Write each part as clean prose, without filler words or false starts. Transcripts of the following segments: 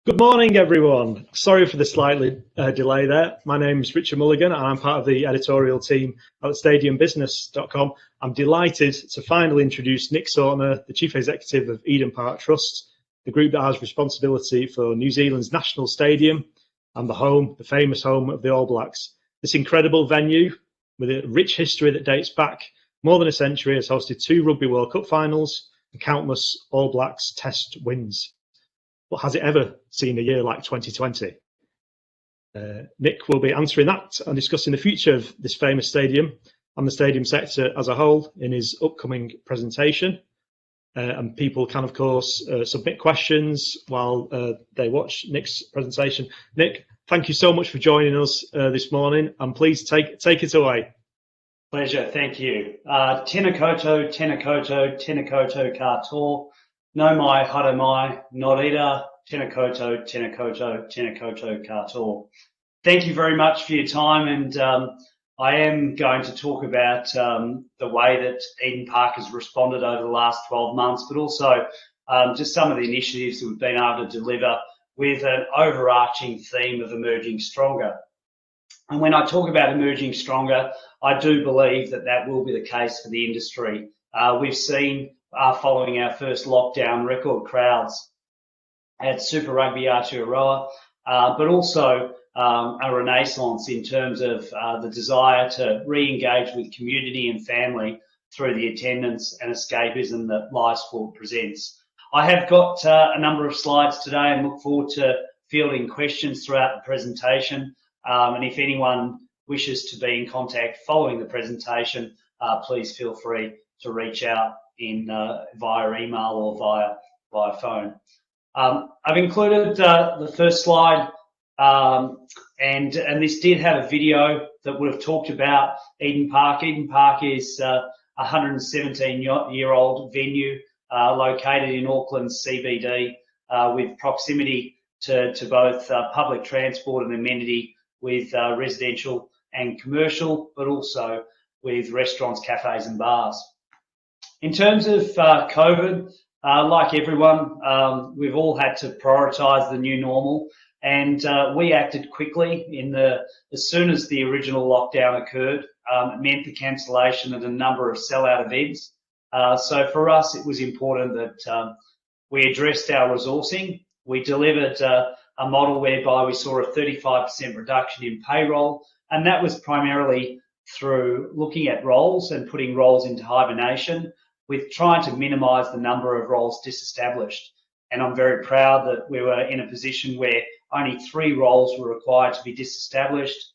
Good morning, everyone. Sorry for the slightly delay there. My name's Richard Mulligan, and I'm part of the editorial team at stadiumbusiness.com. I'm delighted to finally introduce Nick Sautner, the Chief Executive of Eden Park Trust, the group that has responsibility for New Zealand's national stadium and the famous home of the All Blacks. This incredible venue with a rich history that dates back more than a century has hosted 2 Rugby World Cup finals and countless All Blacks test wins. But has it ever seen a year like 2020? Nick will be answering that and discussing the future of this famous stadium and the stadium sector as a whole in his upcoming presentation. And people can, of course, submit questions while they watch Nick's presentation. Nick, thank you so much for joining us this morning, and please take it away. Pleasure, thank you. Tēnā koutou, tēnā koutou, tēnā koutou katoa. No mai, haere mai, nō reira, tēnā koutou, tēnā koutou, tēnā koutou katoa. Thank you very much for your time, and I am going to talk about the way that Eden Park has responded over the last 12 months, but also just some of the initiatives that we've been able to deliver with an overarching theme of emerging stronger. And when I talk about emerging stronger, I do believe that that will be the case for the industry. We've seen following our first lockdown, record crowds at Super Rugby Aotearoa, but also a renaissance in terms of the desire to re-engage with community and family through the attendance and escapism that live sport presents. I have got a number of slides today and look forward to fielding questions throughout the presentation. And if anyone wishes to be in contact following the presentation, please feel free to reach out via email or via phone. I've included the first slide, and this did have a video that would have talked about Eden Park. Eden Park is a 117-year-old venue located in Auckland's CBD with proximity to both public transport and amenity with residential and commercial, but also with restaurants, cafes and bars. In terms of COVID, like everyone, we've all had to prioritise the new normal, and we acted quickly as soon as the original lockdown occurred. It meant the cancellation of a number of sellout events. So for us, it was important that we addressed our resourcing. We delivered a model whereby we saw a 35% reduction in payroll, and that was primarily through looking at roles and putting roles into hibernation, with trying to minimise the number of roles disestablished. And I'm very proud that we were in a position where only 3 roles were required to be disestablished.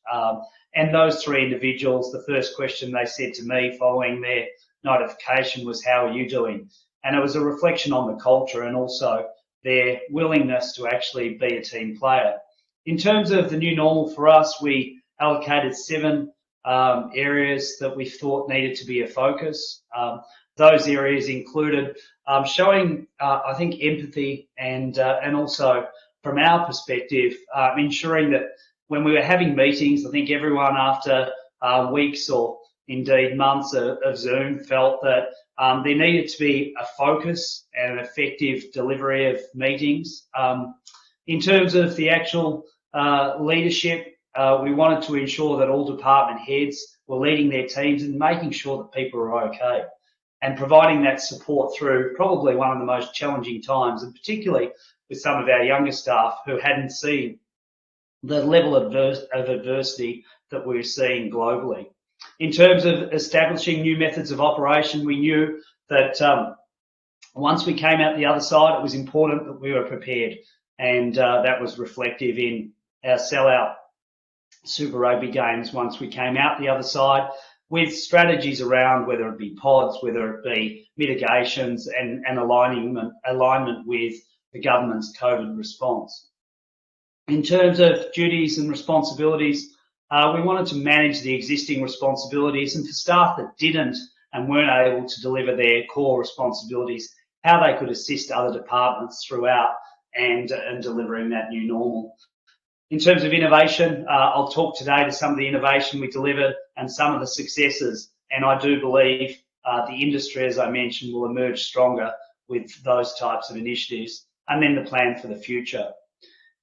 And those 3 individuals, the first question they said to me following their notification was, "How are you doing?" And it was a reflection on the culture and also their willingness to actually be a team player. In terms of the new normal for us, we allocated 7 areas that we thought needed to be a focus. Those areas included showing, I think, empathy and also, from our perspective, ensuring that when we were having meetings, I think everyone after weeks or indeed months of Zoom felt that there needed to be a focus and an effective delivery of meetings. In terms of the actual leadership, we wanted to ensure that all department heads were leading their teams and making sure that people were okay, and providing that support through probably one of the most challenging times, and particularly with some of our younger staff who hadn't seen the level of adversity that we're seeing globally. In terms of establishing new methods of operation, we knew that once we came out the other side, it was important that we were prepared, and that was reflective in our sellout Super Rugby games once we came out the other side, with strategies around whether it be pods, whether it be mitigations and alignment with the government's COVID response. In terms of duties and responsibilities, we wanted to manage the existing responsibilities, and for staff that didn't and weren't able to deliver their core responsibilities, how they could assist other departments throughout and delivering that new normal. In terms of innovation, I'll talk today to some of the innovation we delivered and some of the successes, and I do believe the industry, as I mentioned, will emerge stronger with those types of initiatives, and then the plan for the future.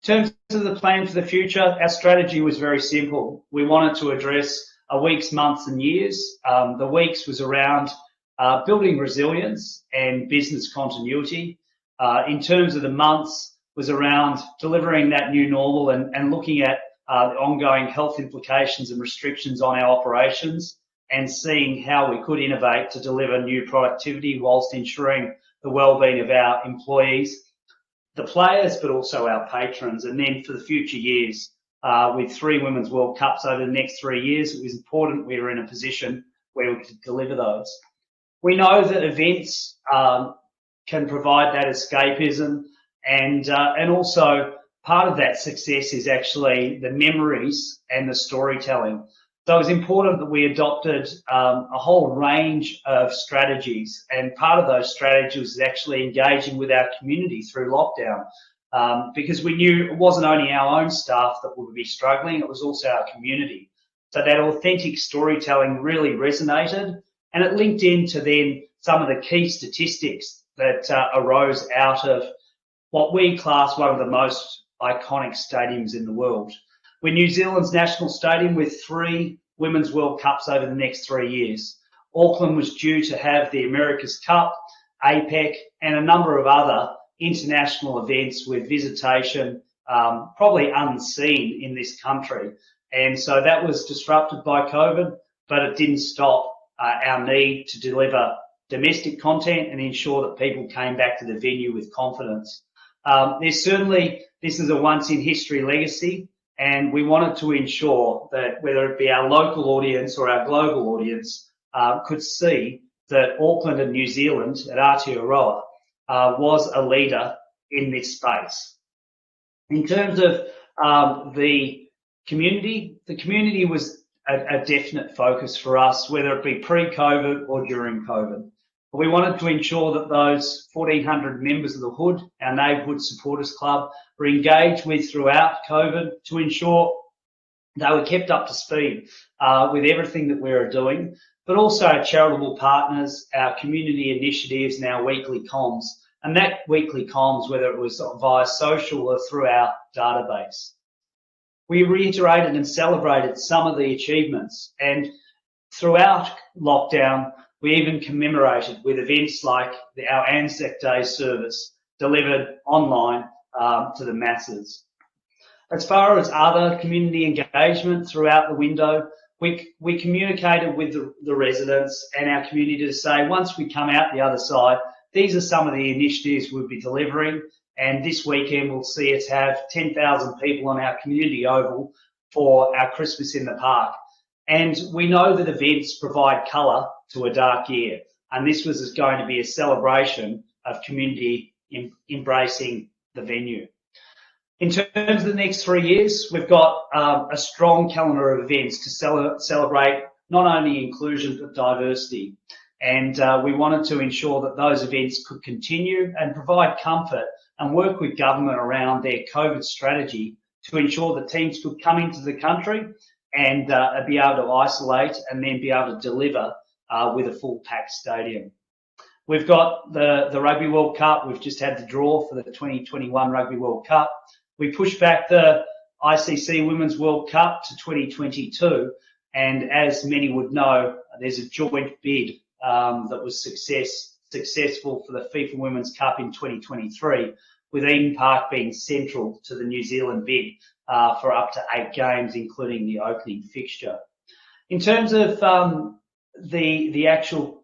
In terms of the plan for the future, our strategy was very simple. We wanted to address weeks, months and years. The weeks was around building resilience and business continuity. In terms of the months, was around delivering that new normal and looking at the ongoing health implications and restrictions on our operations and seeing how we could innovate to deliver new productivity whilst ensuring the well-being of our employees, the players, but also our patrons. And then for the future years, with 3 Women's World Cups over the next 3 years, it was important we were in a position where we could deliver those. We know that events can provide that escapism, and also part of that success is actually the memories and the storytelling. So it was important that we adopted a whole range of strategies, and part of those strategies is actually engaging with our community through lockdown, because we knew it wasn't only our own staff that would be struggling, it was also our community. So that authentic storytelling really resonated, and it linked into then some of the key statistics that arose out of what we class one of the most iconic stadiums in the world. We're New Zealand's national stadium with 3 Women's World Cups over the next 3 years. Auckland was due to have the America's Cup, APEC, and a number of other international events with visitation probably unseen in this country. And so that was disrupted by COVID, but it didn't stop our need to deliver domestic content and ensure that people came back to the venue with confidence. There's certainly, this is a once in history legacy, and we wanted to ensure that whether it be our local audience or our global audience could see that Auckland and New Zealand at Aotearoa was a leader in this space. In terms of the community was a definite focus for us, whether it be pre-COVID or during COVID. We wanted to ensure that those 1,400 members of the Hood, our Neighbourhood Supporters Club, were engaged with throughout COVID to ensure they were kept up to speed with everything that we were doing, but also our charitable partners, our community initiatives and our weekly comms. And that weekly comms, whether it was via social or through our database. We reiterated and celebrated some of the achievements, and throughout lockdown, we even commemorated with events like our Anzac Day service delivered online to the masses. As far as other community engagement throughout the window, we communicated with the residents and our community to say, once we come out the other side, these are some of the initiatives we'll be delivering, and this weekend we'll see us have 10,000 people on our community oval for our Christmas in the Park. And we know that events provide colour to a dark year, and this was going to be a celebration of community embracing the venue. In terms of the next 3 years, we've got a strong calendar of events to celebrate not only inclusion but diversity, and we wanted to ensure that those events could continue and provide comfort and work with government around their COVID strategy to ensure that teams could come into the country and be able to isolate and then be able to deliver with a full packed stadium. We've got the Rugby World Cup. We've just had the draw for the 2021 Rugby World Cup. We pushed back the ICC Women's World Cup to 2022, and as many would know, there's a joint bid that was successful for the FIFA Women's Cup in 2023, with Eden Park being central to the New Zealand bid for up to 8 games, including the opening fixture. In terms of the actual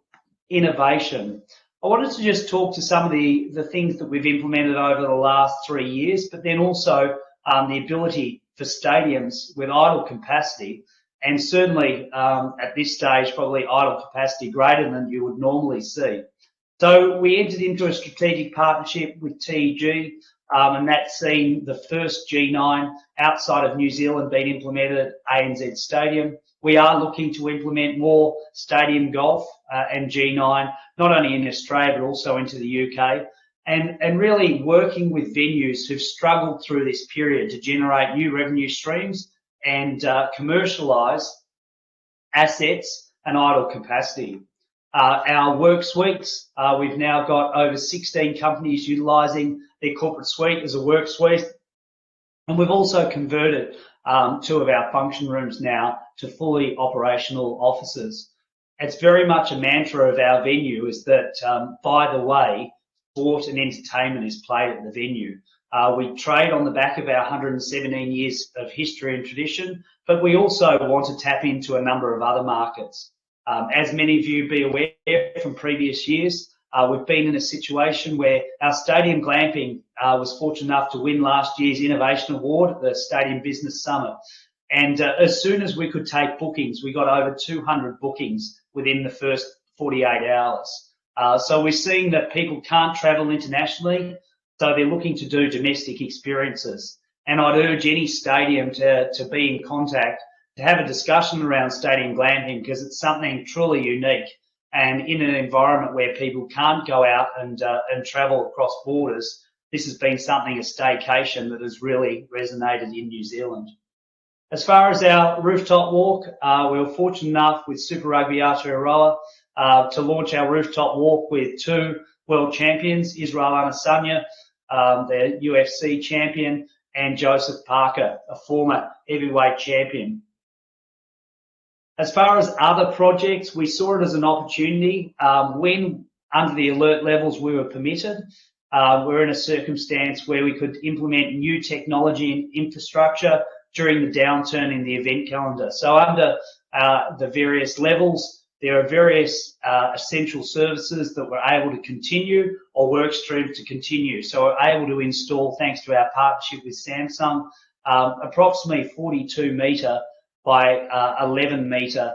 innovation, I wanted to just talk to some of the things that we've implemented over the last 3 years, but then also the ability for stadiums with idle capacity, and certainly at this stage, probably idle capacity greater than you would normally see. So we entered into a strategic partnership with TEG, and that's seen the first G9 outside of New Zealand being implemented at ANZ Stadium. We are looking to implement more stadium golf and G9, not only in Australia, but also into the UK, and really working with venues who've struggled through this period to generate new revenue streams and commercialise assets and idle capacity. Our work suites, we've now got over 16 companies utilising their corporate suite as a work suite. And we've also converted 2 of our function rooms now to fully operational offices. It's very much a mantra of our venue is that, by the way, sport and entertainment is played at the venue. We trade on the back of our 117 years of history and tradition, but we also want to tap into a number of other markets. As many of you be aware from previous years, we've been in a situation where our stadium glamping was fortunate enough to win last year's Innovation Award at the Stadium Business Summit. And as soon as we could take bookings, we got over 200 bookings within the first 48 hours. So we're seeing that people can't travel internationally, so they're looking to do domestic experiences. And I'd urge any stadium to be in contact, to have a discussion around stadium glamping, because it's something truly unique. And in an environment where people can't go out and travel across borders, this has been something, a staycation, that has really resonated in New Zealand. As far as our rooftop walk, we were fortunate enough with Super Rugby Aotearoa to launch our rooftop walk with 2 world champions, Israel Adesanya, the UFC champion, and Joseph Parker, a former heavyweight champion. As far as other projects, we saw it as an opportunity. When under the alert levels we were permitted, we're in a circumstance where we could implement new technology and infrastructure during the downturn in the event calendar. So under the various levels, there are various essential services that we're able to continue, or work streams to continue. So we're able to install, thanks to our partnership with Samsung, approximately 42 metre by 11 metre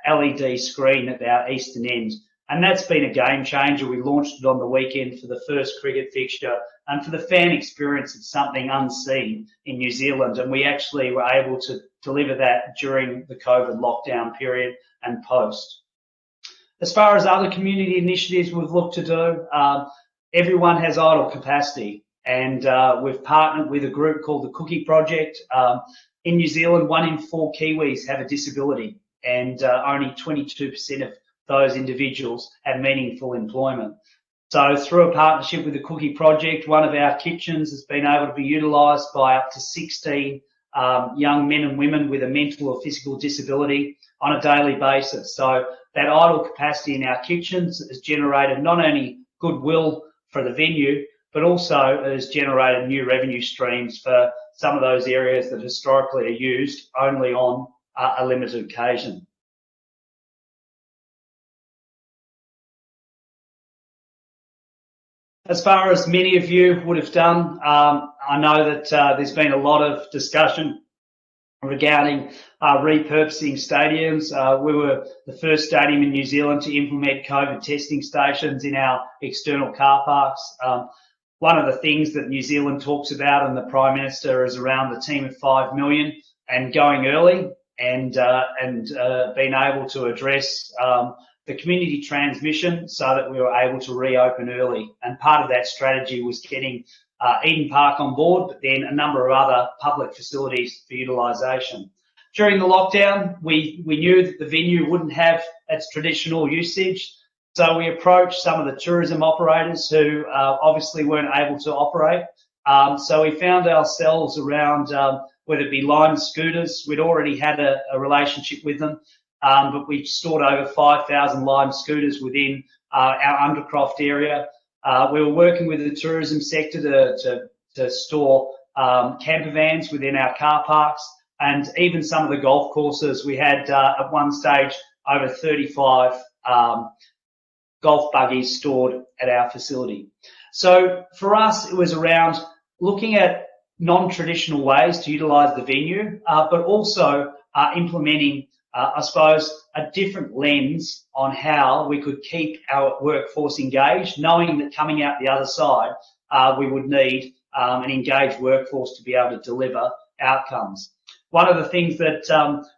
LED screen at our eastern end. And that's been a game changer. We launched it on the weekend for the first cricket fixture, and for the fan experience, it's something unseen in New Zealand. And we actually were able to deliver that during the COVID lockdown period and post. As far as other community initiatives we've looked to do, everyone has idle capacity, and we've partnered with a group called the Cookie Project. In New Zealand, 1 in 4 Kiwis have a disability, and only 22% of those individuals have meaningful employment. So through a partnership with the Cookie Project, one of our kitchens has been able to be utilised by up to 16 young men and women with a mental or physical disability on a daily basis. So that idle capacity in our kitchens has generated not only goodwill for the venue, but also has generated new revenue streams for some of those areas that historically are used only on a limited occasion. As far as many of you would have done, I know that there's been a lot of discussion regarding repurposing stadiums. We were the first stadium in New Zealand to implement COVID testing stations in our external car parks. One of the things that New Zealand talks about, and the Prime Minister, is around the team of 5 million and going early and being able to address the community transmission so that we were able to reopen early. And part of that strategy was getting Eden Park on board, but then a number of other public facilities for utilisation. During the lockdown, we knew that the venue wouldn't have its traditional usage, so we approached some of the tourism operators who obviously weren't able to operate. So we found ourselves around, whether it be Lime Scooters, we'd already had a relationship with them, but we stored over 5,000 Lime Scooters within our Undercroft area. We were working with the tourism sector to store camper vans within our car parks, and even some of the golf courses. We had at one stage over 35 golf buggies stored at our facility. So for us, it was around looking at non-traditional ways to utilise the venue, but also implementing, I suppose, a different lens on how we could keep our workforce engaged, knowing that coming out the other side, we would need an engaged workforce to be able to deliver outcomes. One of the things that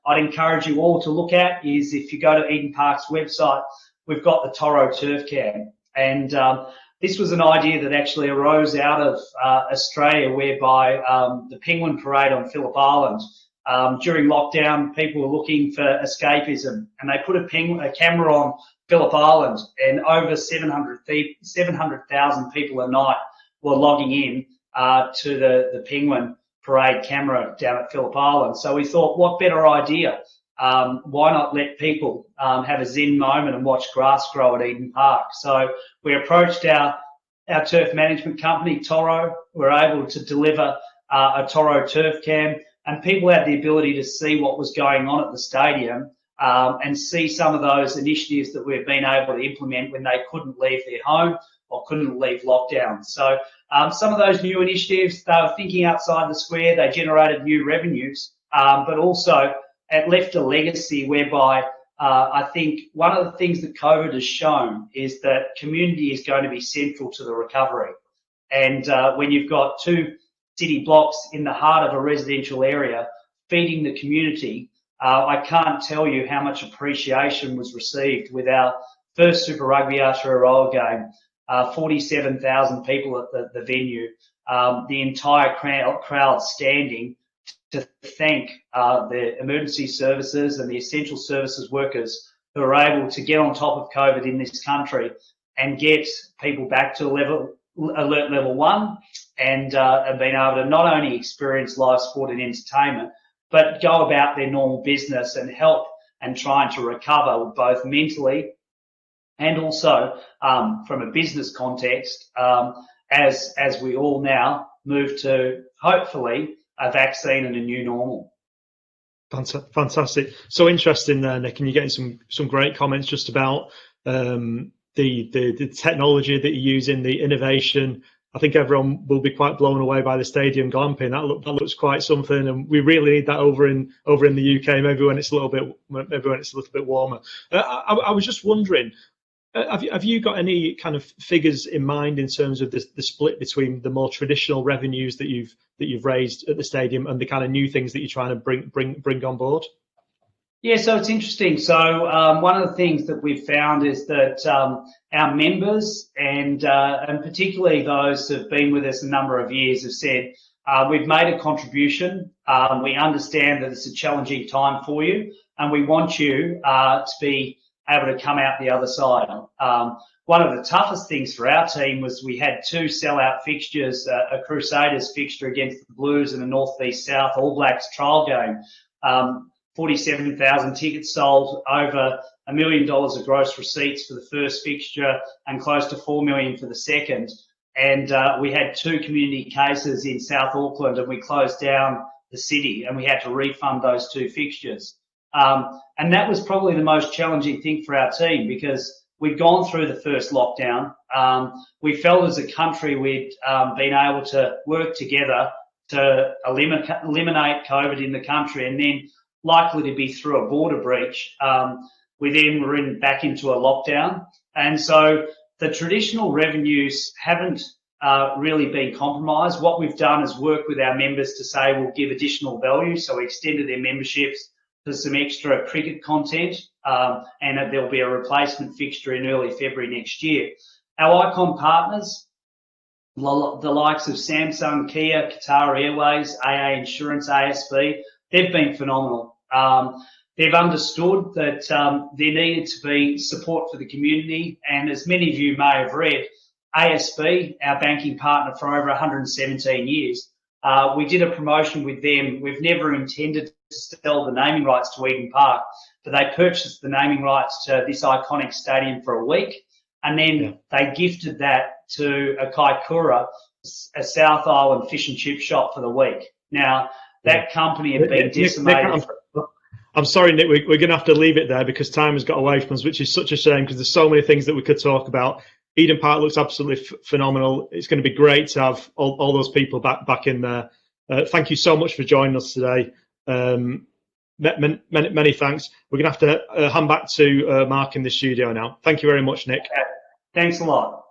I'd encourage you all to look at is, if you go to Eden Park's website, we've got the Toro Turf Cam. And this was an idea that actually arose out of Australia, whereby the Penguin Parade on Phillip Island, during lockdown, people were looking for escapism, and they put a camera on Phillip Island, and over 700,000 people a night were logging in to the Penguin parade camera down at Phillip Island. So we thought, what better idea? Why not let people have a zen moment and watch grass grow at Eden Park? So we approached our turf management company, Toro. We were able to deliver a Toro turf cam, and people had the ability to see what was going on at the stadium and see some of those initiatives that we've been able to implement when they couldn't leave their home or couldn't leave lockdown. So some of those new initiatives, they were thinking outside the square, they generated new revenues, but also it left a legacy whereby I think one of the things that COVID has shown is that community is going to be central to the recovery. And when you've got two city blocks in the heart of a residential area feeding the community, I can't tell you how much appreciation was received with our first Super Rugby Aotearoa game. 47,000 people at the venue, the entire crowd standing to thank the emergency services and the essential services workers who are able to get on top of COVID in this country and get people back to alert level 1 and being able to not only experience live sport and entertainment, but go about their normal business and help and trying to recover both mentally and also from a business context as we all now move to hopefully a vaccine and a new normal. Fantastic. So interesting there, Nick, and you're getting some great comments just about the technology that you use in the innovation. I think everyone will be quite blown away by the stadium glamping. That looks quite something, and we really need that over in the UK. Maybe when it's a little bit warmer. I was just wondering, have you got any kind of figures in mind in terms of the split between the more traditional revenues that you've raised at the stadium and the kind of new things that you're trying to bring on board? Yeah, so it's interesting. So one of the things that we've found is that our members and particularly those who've been with us a number of years have said, we've made a contribution. We understand that it's a challenging time for you, and we want you to be able to come out the other side. One of the toughest things for our team was we had 2 sellout fixtures, a Crusaders fixture against the Blues and a North v South All Blacks trial game. 47,000 tickets sold, over $1 million of gross receipts for the first fixture and close to $4 million for the second. And we had 2 community cases in South Auckland, and we closed down the city and we had to refund those 2 fixtures. And that was probably the most challenging thing for our team because we'd gone through the first lockdown. We felt as a country we'd been able to work together to eliminate COVID in the country, and then likely to be through a border breach. We then were back into a lockdown. And so the traditional revenues haven't really been compromised. What we've done is work with our members to say we'll give additional value. So we extended their memberships to some extra cricket content, and there'll be a replacement fixture in early February next year. Our icon partners, the likes of Samsung, Kia, Qatar Airways, AA Insurance, ASB, they've been phenomenal. They've understood that there needed to be support for the community, and as many of you may have read, ASB, our banking partner for over 117 years, we did a promotion with them. We've never intended to sell the naming rights to Eden Park, but they purchased the naming rights to this iconic stadium for a week, and then they gifted that to a Kaikoura, a South Island fish and chip shop for the week. Now, that company had been decimated. I'm sorry, Nick, we're going to have to leave it there because time has got away from us, which is such a shame because there's so many things that we could talk about. Eden Park looks absolutely phenomenal. It's going to be great to have all those people back in there. Thank you so much for joining us today. Many thanks. We're going to have to hand back to Mark in the studio now. Thank you very much, Nick. Thanks a lot.